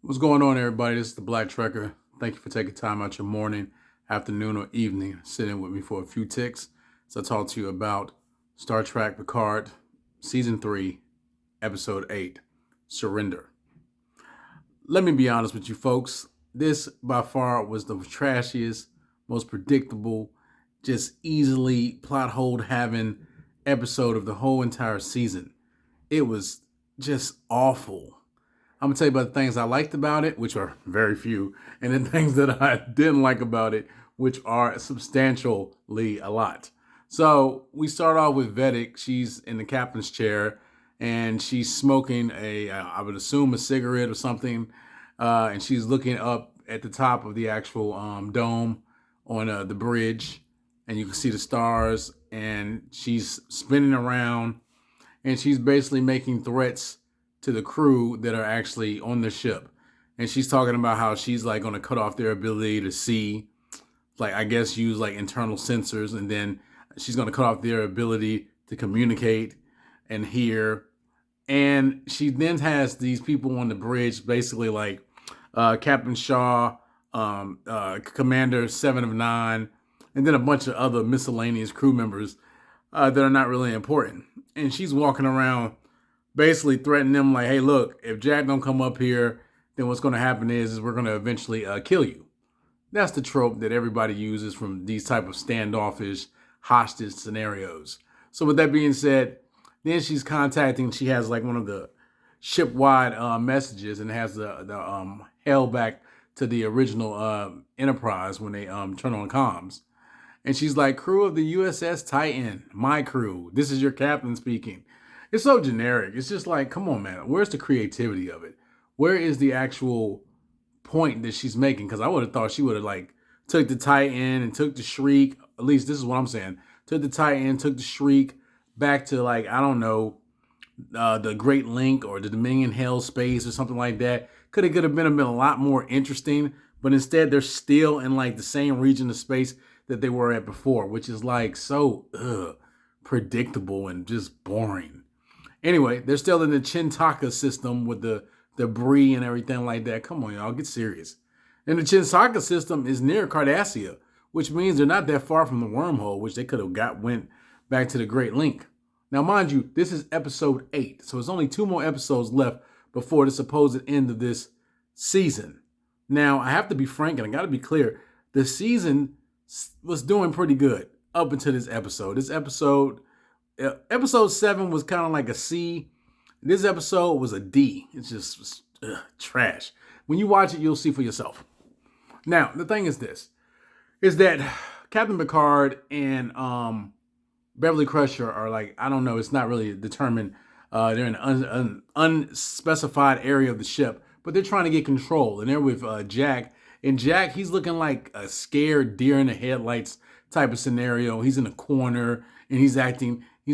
What's going on, everybody? This is the Black Trekker. Thank you for taking time out your morning, afternoon, or evening, sitting with me for a few ticks as I talk to you about Star Trek Picard, Season 3, Episode 8, Surrender. Let me be honest with you, folks. This, by far, was the trashiest, most predictable, just easily plot hole having episode of the whole entire season. It was just awful. I'm gonna tell you about the things I liked about it, which are very few, and then things that I didn't like about it, which are substantially a lot. So we start off with Vedic. She's in the captain's chair, and she's smoking I would assume, a cigarette or something, and she's looking up at the top of the actual dome on the bridge, and you can see the stars, and she's spinning around, and she's basically making threats to the crew that are actually on the ship. And she's talking about how she's like going to cut off their ability to see, like I guess use like internal sensors, and then she's going to cut off their ability to communicate and hear. And she then has these people on the bridge, basically like Captain Shaw, Commander 7 of 9, and then a bunch of other miscellaneous crew members that are not really important. And she's walking around basically threatening them like, hey, look, if Jack don't come up here, then what's going to happen is we're going to eventually kill you. That's the trope that everybody uses from these type of standoffish, hostage scenarios. So with that being said, then she's contacting, she has like one of the ship-wide messages, and has the hell back to the original Enterprise when they turn on comms. And she's like, crew of the USS Titan, my crew. This is your captain speaking. It's so generic. It's just like, come on, man. Where's the creativity of it? Where is the actual point that she's making? Because I would have thought she would have like took the Titan and took the Shriek. At least this is what I'm saying. Took the Titan, took the Shriek back to like, I don't know, the Great Link or the Dominion Hell Space or something like that. Could have been a lot more interesting. But instead, they're still in like the same region of space that they were at before, which is like so predictable and just boring. Anyway, they're still in the Chintaka system with the debris and everything like that. Come on, y'all, get serious. And the Chintaka system is near Cardassia, which means they're not that far from the wormhole, which they could have went back to the Great Link. Now, mind you, this is episode 8, so it's only 2 more episodes left before the supposed end of this season. Now, I have to be frank and I got to be clear. The season was doing pretty good up until this episode. Episode 7 was kind of like a C. This episode was a D. It's just trash. When you watch it, you'll see for yourself. Now, the thing is this, is that Captain Picard and Beverly Crusher are like, I don't know, it's not really determined. They're in an unspecified area of the ship, but they're trying to get control. And they're with Jack. And Jack, he's looking like a scared deer in the headlights type of scenario. He's in a corner and he's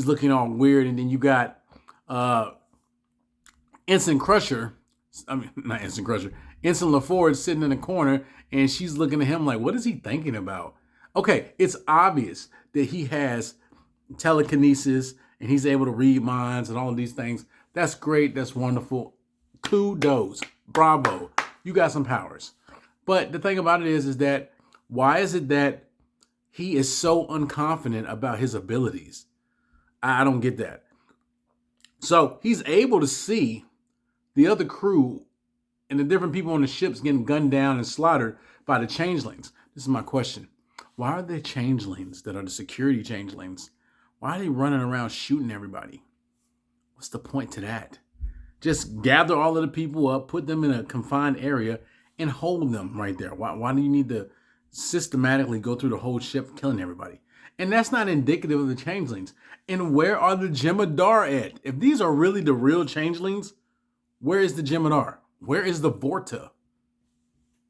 looking all weird. And then you got Ensign Crusher, not Ensign Crusher, Ensign LaForge sitting in the corner, and she's looking at him like, what is he thinking about? Okay, it's obvious that he has telekinesis and he's able to read minds and all of these things. That's great. That's wonderful. Kudos. Bravo. You got some powers. But the thing about it is that why is it that he is so unconfident about his abilities? I don't get that. So he's able to see the other crew and the different people on the ships getting gunned down and slaughtered by the changelings. This is my question. Why are there changelings that are the security changelings? Why are they running around shooting everybody? What's the point to that? Just gather all of the people up, put them in a confined area, and hold them right there. Why do you need to systematically go through the whole ship killing everybody? And that's not indicative of the changelings. And where are the Jem'Hadar at? If these are really the real changelings, where is the Jem'Hadar? Where is the Vorta?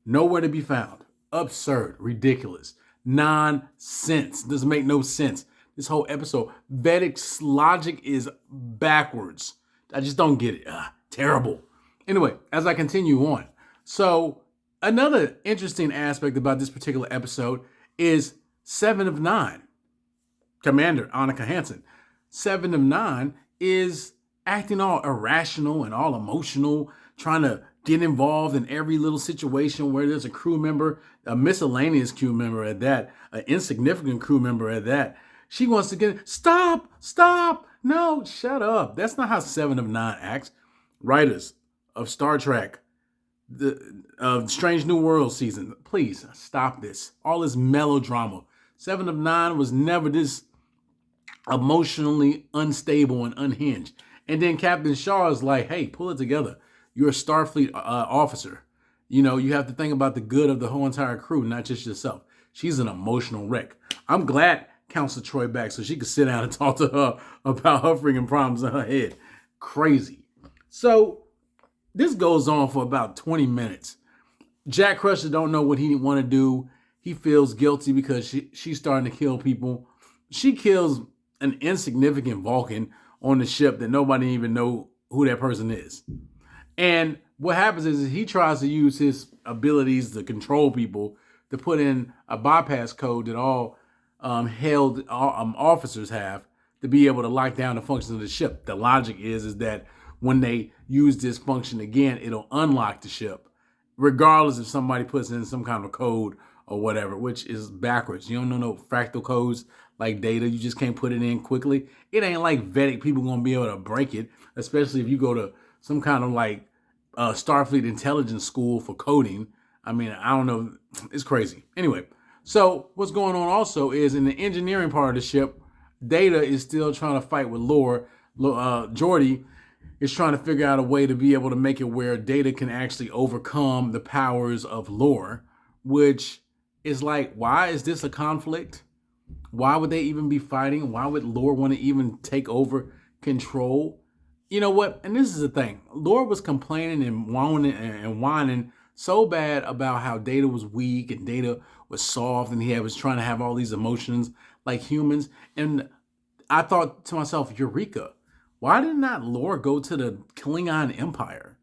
Nowhere to be found. Absurd. Ridiculous. Nonsense. Doesn't make no sense. This whole episode, Vedic's logic is backwards. I just don't get it. Terrible. Anyway, as I continue on. So another interesting aspect about this particular episode is 7 of 9. Commander Annika Hansen. 7 of 9 is acting all irrational and all emotional, trying to get involved in every little situation where there's a crew member, a miscellaneous crew member at that, an insignificant crew member at that. She wants to get, stop, stop, no, shut up. That's not how Seven of Nine acts. Writers of Star Trek, the Strange New World season, please stop this. All this melodrama. Seven of Nine was never this emotionally unstable and unhinged. And then Captain Shaw is like, hey, pull it together. You're a Starfleet officer. You know, you have to think about the good of the whole entire crew, not just yourself. She's an emotional wreck. I'm glad Counselor Troy back so she could sit down and talk to her about her freaking problems in her head. Crazy. So this goes on for about 20 minutes. Jack Crusher don't know what he want to do. He feels guilty because she's starting to kill people. She kills an insignificant Vulcan on the ship that nobody even know who that person is. And what happens is he tries to use his abilities to control people to put in a bypass code that all held officers have to be able to lock down the functions of the ship. The logic is that when they use this function again, it'll unlock the ship, regardless if somebody puts in some kind of code or whatever, which is backwards. You don't know no fractal codes like Data. You just can't put it in quickly. It ain't like Vedic people gonna be able to break it, especially if you go to some kind of like Starfleet intelligence school for coding. I mean, I don't know. It's crazy. Anyway, so what's going on also is in the engineering part of the ship, Data is still trying to fight with Lore. Geordi is trying to figure out a way to be able to make it where Data can actually overcome the powers of Lore, which is like, why is this a conflict? Why would they even be fighting? Why would Lore want to even take over control? You know what? And this is the thing. Lore was complaining and whining so bad about how Data was weak and Data was soft and he was trying to have all these emotions like humans. And I thought to myself, Eureka, why did not Lore go to the Klingon Empire?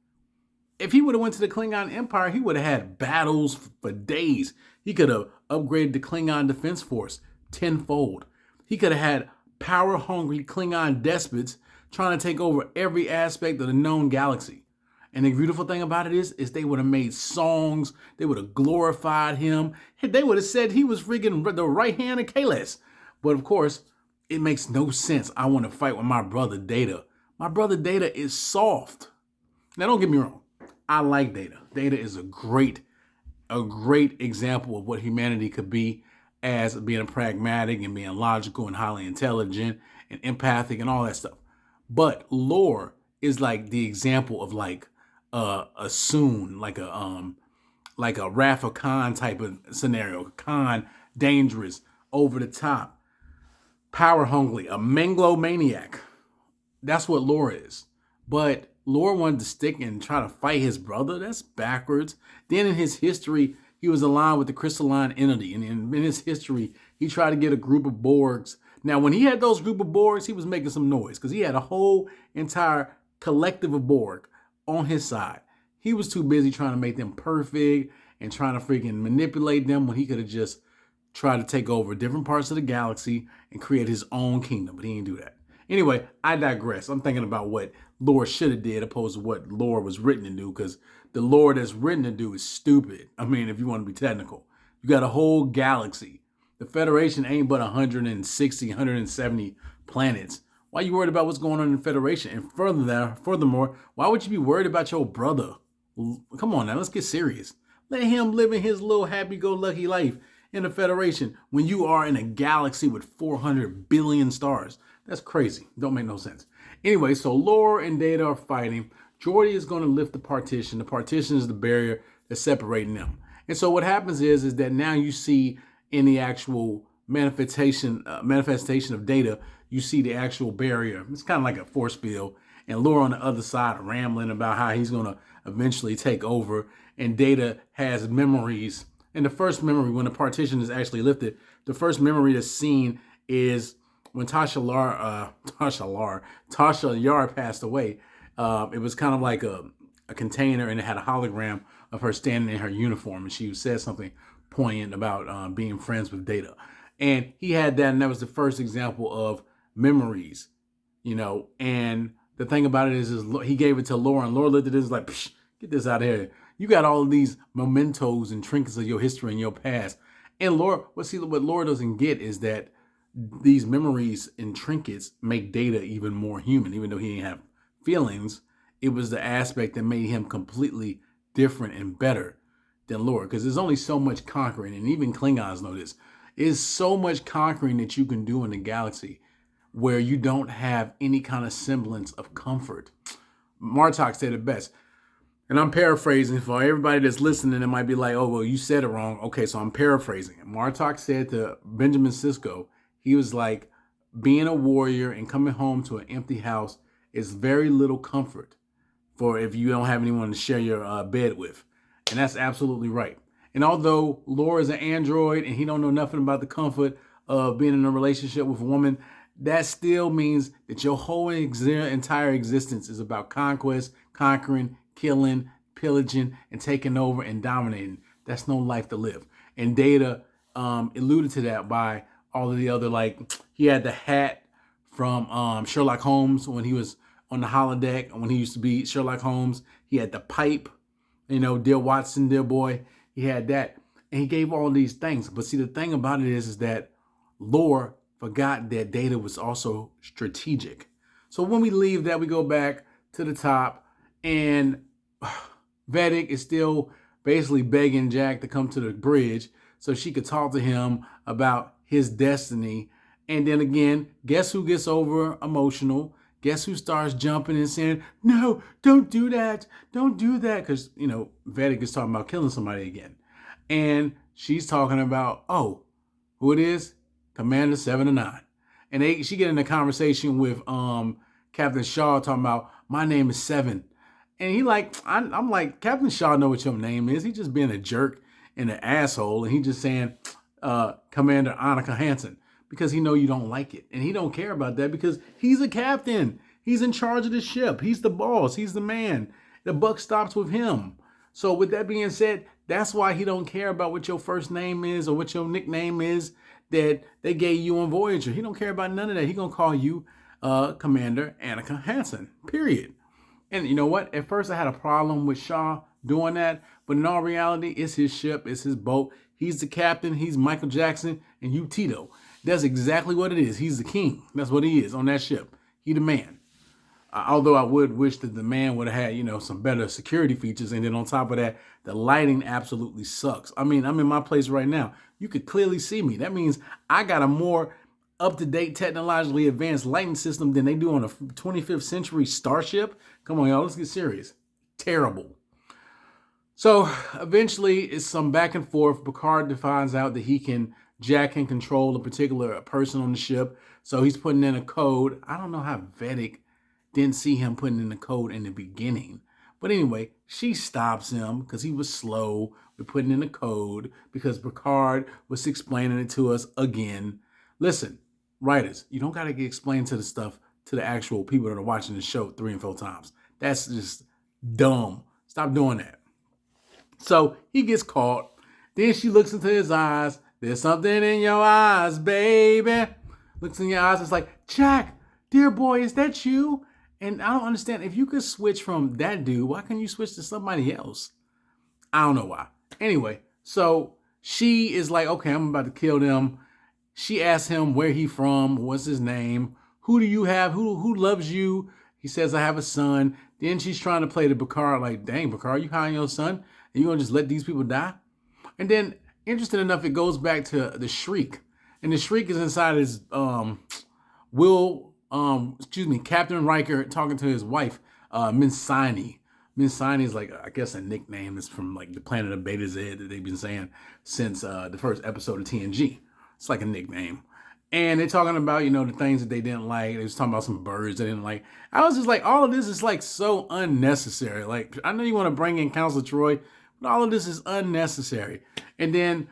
If he would have went to the Klingon Empire, he would have had battles for days. He could have upgraded the Klingon Defense Force tenfold. He could have had power-hungry Klingon despots trying to take over every aspect of the known galaxy. And the beautiful thing about it is they would have made songs. They would have glorified him. They would have said he was freaking the right hand of Kahless. But of course, it makes no sense. I want to fight with my brother Data. My brother Data is soft. Now, don't get me wrong. I like Data. Data is a great example of what humanity could be as being pragmatic and being logical and highly intelligent and empathic and all that stuff. But Lore is like the example of like a Soon, like a Wrath of Khan type of scenario. Khan, dangerous, over the top, power hungry, a megalomaniac. That's what Lore is. But Lore wanted to stick and try to fight his brother. That's backwards. Then in his history, he was aligned with the crystalline entity. And in his history, he tried to get a group of Borgs. Now, when he had those group of Borgs, he was making some noise because he had a whole entire collective of Borg on his side. He was too busy trying to make them perfect and trying to freaking manipulate them when he could have just tried to take over different parts of the galaxy and create his own kingdom. But he didn't do that. Anyway, I digress. I'm thinking about what Lore should have did opposed to what Lore was written to do, because the Lore that's written to do is stupid. I mean, if you want to be technical, you got a whole galaxy. The Federation ain't but 160, 170 planets. Why are you worried about what's going on in the Federation? And furthermore, why would you be worried about your brother? Come on now, let's get serious. Let him live in his little happy-go-lucky life in the Federation when you are in a galaxy with 400 billion stars. That's crazy. Don't make no sense. Anyway, so Lore and Data are fighting. Geordi is going to lift the partition. The partition is the barrier that's separating them. And so what happens is that now you see in the actual manifestation of Data, you see the actual barrier. It's kind of like a force field. And Lore on the other side rambling about how he's going to eventually take over. And Data has memories. And the first memory, when the partition is actually lifted, the first memory that's seen is when Tasha Yar passed away. It was kind of like a container, and it had a hologram of her standing in her uniform, and she said something poignant about being friends with Data. And he had that, and that was the first example of memories, you know. And the thing about it is he gave it to Lore, and Lore looked at it like, psh, Get this out of here. You got all of these mementos and trinkets of your history and your past. And Lord, what Lord doesn't get is that these memories and trinkets make Data even more human, even though he didn't have feelings. It was the aspect that made him completely different and better than Lord. Because there's only so much conquering, and even Klingons know this. There's so much conquering that you can do in the galaxy where you don't have any kind of semblance of comfort. Martok said it best. And I'm paraphrasing for everybody that's listening. It might be like, oh, well, you said it wrong. Okay, so I'm paraphrasing. Martok said to Benjamin Sisko, he was like, being a warrior and coming home to an empty house is very little comfort for if you don't have anyone to share your bed with. And that's absolutely right. And although Lore is an android and he don't know nothing about the comfort of being in a relationship with a woman, that still means that your whole entire existence is about conquest, conquering, killing, pillaging, and taking over and dominating. That's no life to live. And Data alluded to that by all of the other, like, he had the hat from Sherlock Holmes when he was on the holodeck, when he used to be Sherlock Holmes. He had the pipe, dear Watson, dear boy. He had that. And he gave all these things. But see, the thing about it is that Lore forgot that Data was also strategic. So when we leave that, we go back to the top, and Vedic is still basically begging Jack to come to the bridge so she could talk to him about his destiny. And then again, guess who gets over emotional? Guess who starts jumping and saying, no, don't do that. Don't do that. Because, Vedic is talking about killing somebody again. And she's talking about, oh, who it is? Commander 7 to 9. And she get in a conversation with Captain Shaw talking about, my name is 7. And I'm like, Captain Shaw know what your name is. He just being a jerk and an asshole. And he just saying, Commander Annika Hansen, because he know you don't like it. And he don't care about that because he's a captain. He's in charge of the ship. He's the boss. He's the man. The buck stops with him. So with that being said, that's why he don't care about what your first name is or what your nickname is that they gave you on Voyager. He don't care about none of that. He gonna call you Commander Annika Hansen, period. And you know what? At first I had a problem with Shaw doing that, but in all reality, it's his ship, it's his boat. He's the captain, he's Michael Jackson, and you Tito. That's exactly what it is. He's the king. That's what he is on that ship. He the man. Although I would wish that the man would have had, some better security features. And then on top of that, the lighting absolutely sucks. I mean, I'm in my place right now. You could clearly see me. That means I got a more up-to-date, technologically advanced lighting system than they do on a 25th century starship. Come on, y'all. Let's get serious. Terrible. So eventually it's some back and forth. Picard finds out that Jack can control a particular person on the ship. So he's putting in a code. I don't know how Vedic didn't see him putting in the code in the beginning. But anyway, she stops him because he was slow with putting in the code because Picard was explaining it to us again. Listen, writers, you don't got to get explained to the actual people that are watching the show 3 and 4 times. That's just dumb. Stop doing that. So he gets caught. Then she looks into his eyes. There's something in your eyes, baby. Looks in your eyes. It's like, Jack, dear boy, is that you? And I don't understand. If you could switch from that dude, why can't you switch to somebody else? I don't know why. Anyway, so she is like, okay, I'm about to kill them. She asks him where he from, what's his name, who do you have, who loves you? He says, I have a son. Then she's trying to play the Picard like, dang, Picard, you hiding your son? And you gonna just let these people die? And then, interesting enough, it goes back to the Shriek. And the Shriek is inside his Captain Riker talking to his wife, Minsani. Minsani is like, I guess, a nickname. It's from like the planet of Beta Z that they've been saying since the first episode of TNG. It's like a nickname. And they're talking about, the things that they didn't like. They was talking about some birds they didn't like. I was just like, all of this is like so unnecessary. Like, I know you want to bring in Counselor Troy, but all of this is unnecessary. And then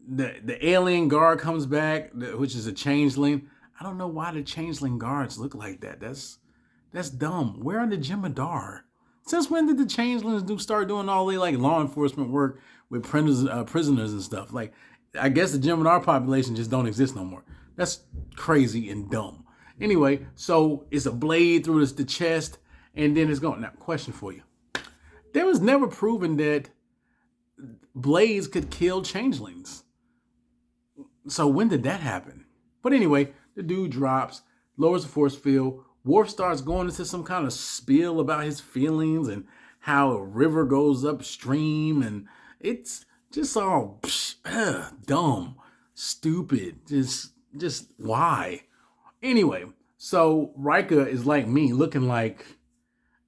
the alien guard comes back, which is a changeling. I don't know why the changeling guards look like that. That's dumb. Where are the Jem'Hadar? Since when did the changelings start doing all the like law enforcement work with prisoners and stuff? Like, I guess the Jem'Hadar population just don't exist no more. That's crazy and dumb. Anyway, so it's a blade through the chest, and then it's going. Now, question for you. there was never proven that blades could kill changelings. So when did that happen? But anyway, the dude drops, lowers the force field. Worf starts going into some kind of spiel about his feelings and how a river goes upstream, and it's just all dumb, stupid. Just why? Anyway, so Riker is like me, looking like,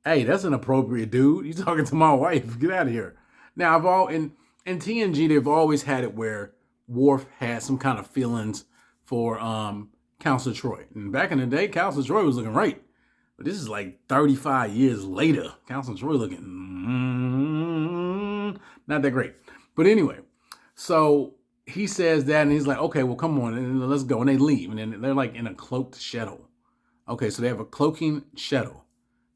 hey, that's inappropriate, dude. You talking to my wife? Get out of here. Now, in TNG, they've always had it where Worf had some kind of feelings for Counselor Troy. And back in the day, Counselor Troy was looking right. But this is like 35 years later. Counselor Troy looking not that great. But anyway, so he says that, and he's like, okay, well, come on, and let's go. And they leave. And then they're like in a cloaked shuttle. Okay, so they have a cloaking shuttle.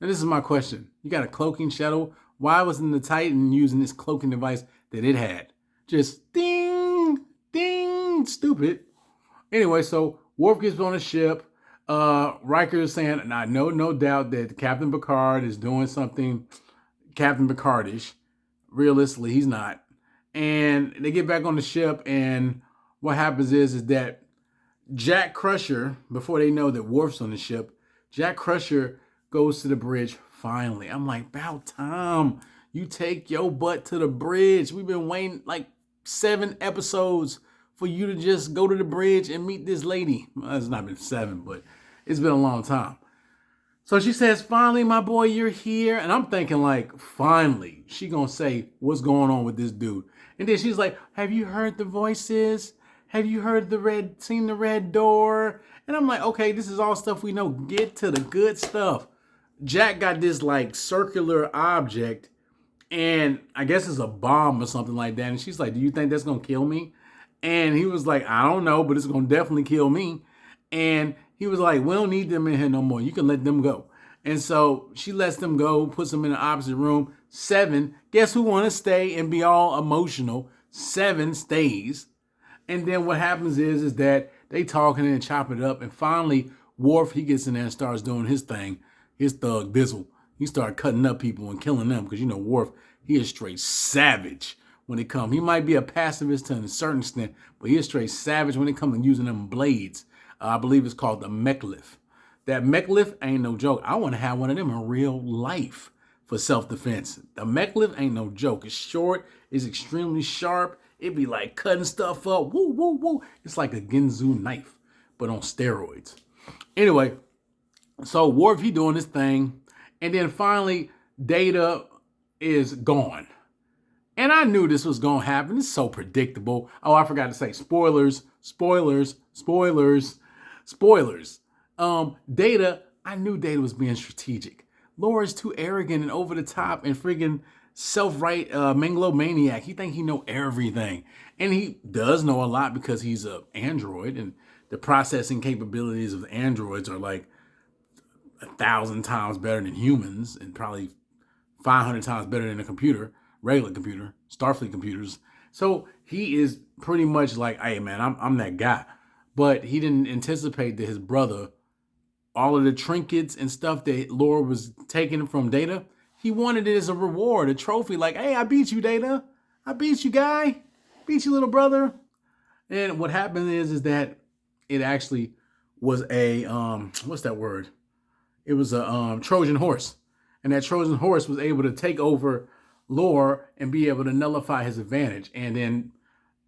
Now, this is my question. You got a cloaking shuttle. Why wasn't the Titan using this cloaking device that it had? Just ding, ding, stupid. Anyway, so Worf gets on the ship. Riker is saying, and I know no doubt that Captain Picard is doing something Captain Picardish. Realistically, he's not. And they get back on the ship, and what happens is that Jack Crusher, before they know that Worf's on the ship, Jack Crusher goes to the bridge finally. I'm like, about time you take your butt to the bridge. We've been waiting like 7 episodes for you to just go to the bridge and meet this lady. Well, it's not been 7, but it's been a long time. So she says, finally, my boy, you're here. And I'm thinking like, finally, she gonna say, what's going on with this dude? And then she's like, have you heard the voices? Have you heard seen the red door? And I'm like, okay, this is all stuff we know. Get to the good stuff. Jack got this like circular object, and I guess it's a bomb or something like that. And she's like, do you think that's gonna kill me? And he was like, I don't know, but it's gonna definitely kill me. And he was like, we don't need them in here no more. You can let them go. And so she lets them go, puts them in the opposite room. 7, guess who want to stay and be all emotional? 7 stays. And then what happens is that they talking and chopping it up. And finally, Worf, he gets in there and starts doing his thing, his thug bizzle. He started cutting up people and killing them because, Worf, he is straight savage when it comes. He might be a pacifist to a certain extent, but he is straight savage when it comes to using them blades. I believe it's called the mechlith. That mechlith ain't no joke. I want to have one of them in real life for self-defense. The mechlith ain't no joke. It's short. It's extremely sharp. It be like cutting stuff up. Woo, woo, woo. It's like a Ginzu knife, but on steroids. Anyway, so Worf, he doing his thing. And then finally, Data is gone. And I knew this was going to happen. It's so predictable. Oh, I forgot to say spoilers, spoilers, spoilers, spoilers. Data, I knew Data was being strategic. Laura's too arrogant and over the top and friggin' self-right megalomaniac. He think he know everything. And he does know a lot because he's an android, and the processing capabilities of the androids are like 1,000 times better than humans and probably 500 times better than a computer, regular computer, Starfleet computers. So he is pretty much like, hey man, I'm that guy. But he didn't anticipate that his brother, all of the trinkets and stuff that Laura was taking from Data, he wanted it as a reward, a trophy. Like, hey, I beat you, Data. I beat you, guy. Beat you, little brother. And what happened is that it actually was a, what's that word? It was a Trojan horse. And that Trojan horse was able to take over Lore and be able to nullify his advantage. And then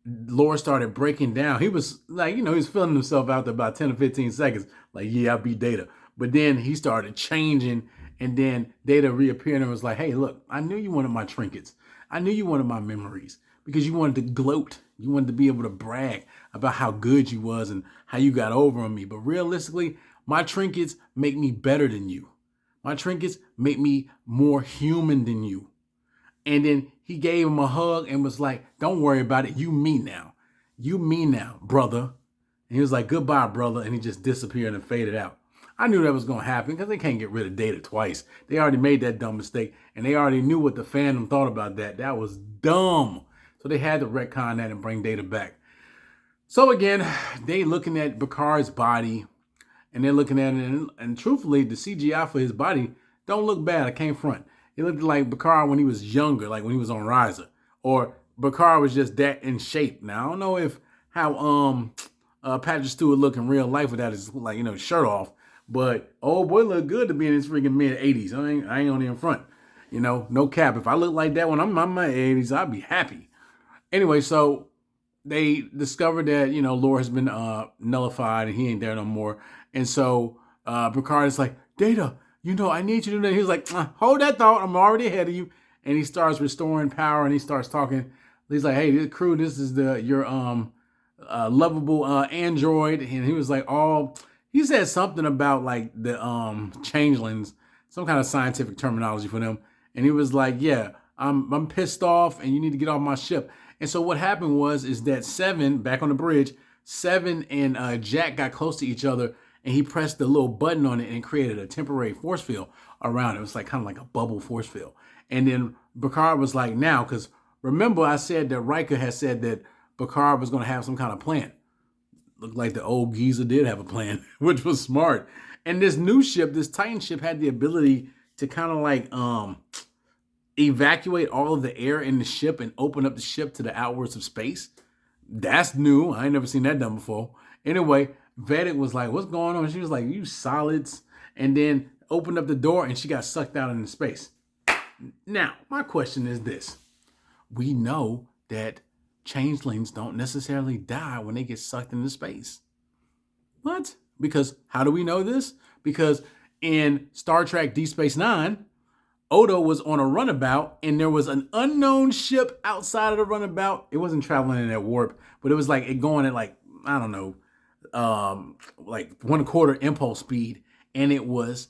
Lore started breaking down. He was like, he was feeling himself out there about 10 or 15 seconds. Like, yeah, I beat Data. But then he started changing, and then Data reappeared and was like, hey, look, I knew you wanted my trinkets. I knew you wanted my memories because you wanted to gloat. You wanted to be able to brag about how good you was and how you got over on me. But realistically, my trinkets make me better than you. My trinkets make me more human than you. And then he gave him a hug and was like, don't worry about it. You me now. You me now, brother. And he was like, goodbye, brother. And he just disappeared and faded out. I knew that was going to happen because they can't get rid of Data twice. They already made that dumb mistake. And they already knew what the fandom thought about that. That was dumb. So they had to retcon that and bring Data back. So again, they looking at Picard's body. And they're looking at it. And truthfully, the CGI for his body don't look bad. I can't front. He looked like Picard when he was younger, like when he was on Riser, or Picard was just that in shape. Now I don't know if how Patrick Stewart look in real life without his like shirt off, but old boy looked good to be in his freaking mid-80s. I ain't on the front, no cap. If I look like that when I'm in my 80s, I'd be happy. Anyway, so they discovered that Lore has been nullified and he ain't there no more, and so Picard is like, Data, I need you to do that. He's like, hold that thought, I'm already ahead of you, and he starts restoring power and he starts talking. He's like, hey, this crew, this is your lovable android, and he was like, he said something about like the changelings, some kind of scientific terminology for them, and he was like, yeah, I'm pissed off and you need to get off my ship. And so what happened is that Seven, back on the bridge, Seven and Jack got close to each other, and he pressed the little button on it and created a temporary force field around it. It was like kind of like a bubble force field. And then Picard was like, now, because remember I said that Riker had said that Picard was going to have some kind of plan. Looked like the old geezer did have a plan, which was smart. And this new ship, this Titan ship, had the ability to kind of like evacuate all of the air in the ship and open up the ship to the outwards of space. That's new. I ain't never seen that done before. Anyway, Vedic was like, what's going on? She was like, you solids. And then opened up the door and she got sucked out into space. Now, my question is this. We know that changelings don't necessarily die when they get sucked into space. What? Because how do we know this? Because in Star Trek Deep Space Nine, Odo was on a runabout and there was an unknown ship outside of the runabout. It wasn't traveling in that warp, but it was like it going at like, I don't know, like 1/4 impulse speed. And it was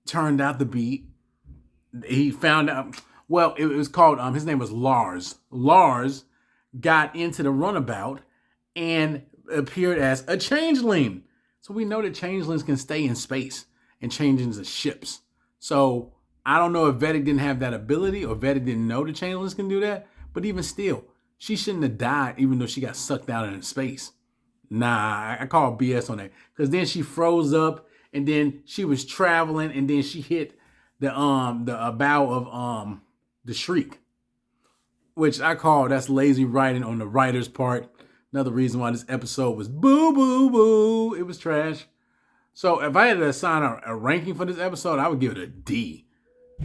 turned out to be, he found out, well, it was called, his name was Lars. Lars got into the runabout and appeared as a changeling. So we know that changelings can stay in space and change into ships. So I don't know if Vedic didn't have that ability or Vedic didn't know the changelings can do that. But even still, she shouldn't have died even though she got sucked out into space. Nah, I call BS on that. Because then she froze up and then she was traveling and then she hit the bow of the Shriek. Which I call that's lazy writing on the writer's part. Another reason why this episode was boo, boo, boo. It was trash. So if I had to assign a ranking for this episode, I would give it a D.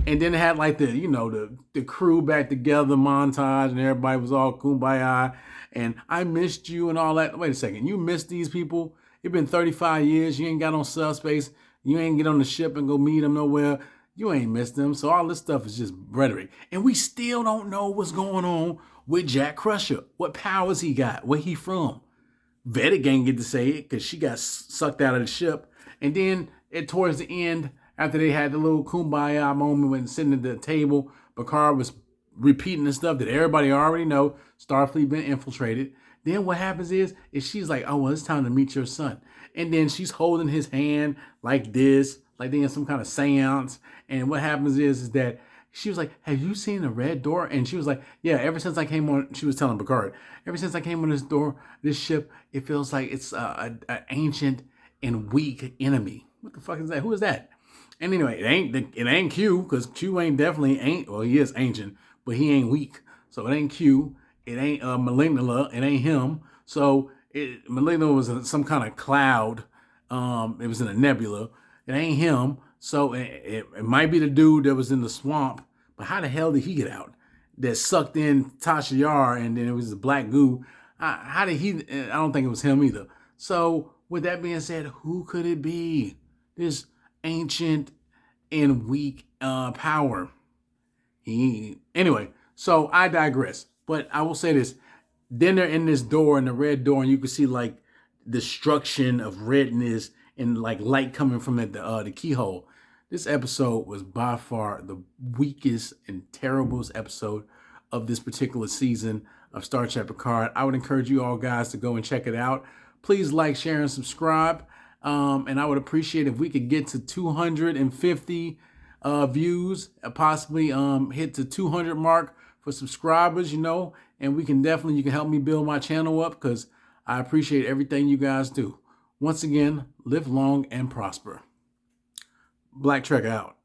And then it had like the crew back together montage and everybody was all kumbaya and I missed you and all that. Wait a second. You missed these people? It's been 35 years. You ain't got on subspace. You ain't get on the ship and go meet them nowhere. You ain't missed them. So all this stuff is just rhetoric. And we still don't know what's going on with Jack Crusher. What powers he got. Where he from. Vedic ain't get to say it because she got sucked out of the ship. And then towards the end, after they had the little kumbaya moment when sitting at the table, Picard was repeating the stuff that everybody already know. Starfleet been infiltrated. Then what happens is she's like, oh, well, it's time to meet your son. And then she's holding his hand like this, like they in some kind of seance. And what happens is that she was like, have you seen the red door? And she was like, yeah, ever since I came on, she was telling Picard, ever since I came on this ship, it feels like it's an ancient and weak enemy. What the fuck is that? Who is that? And anyway, it ain't Q, because Q well, he is ancient, but he ain't weak. So it ain't Q. It ain't Malignula. It ain't him. So Malignula was some kind of cloud. It was in a nebula. It ain't him. So it might be the dude that was in the swamp. But how the hell did he get out? That sucked in Tasha Yar, and then it was the black goo. How did he? I don't think it was him either. So with that being said, who could it be? This ancient and weak power. Anyway, so I digress. But I will say this. Then they're in this door, in the red door, and you can see like destruction of redness and like light coming from the keyhole. This episode was by far the weakest and terriblest episode of this particular season of Star Trek Picard. I would encourage you all guys to go and check it out. Please like, share, and subscribe. And I would appreciate if we could get to 250 views, possibly hit the 200 mark for subscribers, and you can help me build my channel up because I appreciate everything you guys do. Once again, live long and prosper. Black Trek out.